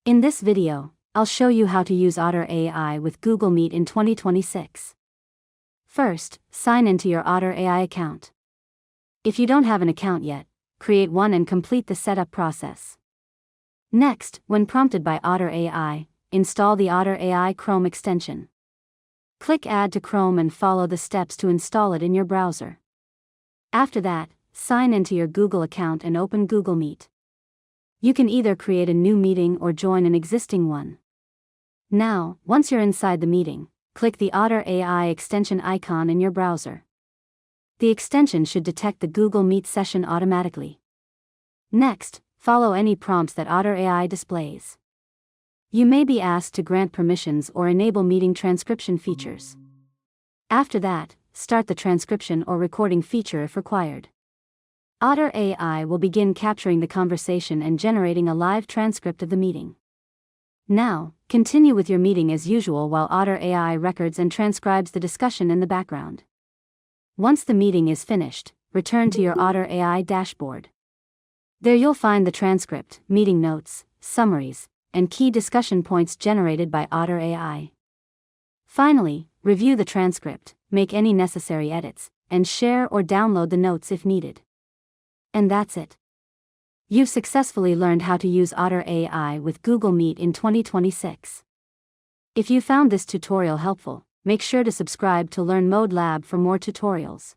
In this video, I'll show you how to use Otter AI with Google Meet in 2026. First, sign into your Otter AI account. If you don't have an account yet, create one and complete the setup process. Next, when prompted by Otter AI, install the Otter AI Chrome extension. Click Add to Chrome and follow the steps to install it in your browser. After that, sign into your Google account and open Google Meet. You can either create a new meeting or join an existing one. Now, once you're inside the meeting, click the Otter AI extension icon in your browser. The extension should detect the Google Meet session automatically. Next, follow any prompts that Otter AI displays. You may be asked to grant permissions or enable meeting transcription features. After that, start the transcription or recording feature if required. Otter AI will begin capturing the conversation and generating a live transcript of the meeting. Now, continue with your meeting as usual while Otter AI records and transcribes the discussion in the background. Once the meeting is finished, return to your Otter AI dashboard. There you'll find the transcript, meeting notes, summaries, and key discussion points generated by Otter AI. Finally, review the transcript, make any necessary edits, and share or download the notes if needed. And that's it. You've successfully learned how to use Otter AI with Google Meet in 2026. If you found this tutorial helpful, make sure to subscribe to Learn Mode Lab for more tutorials.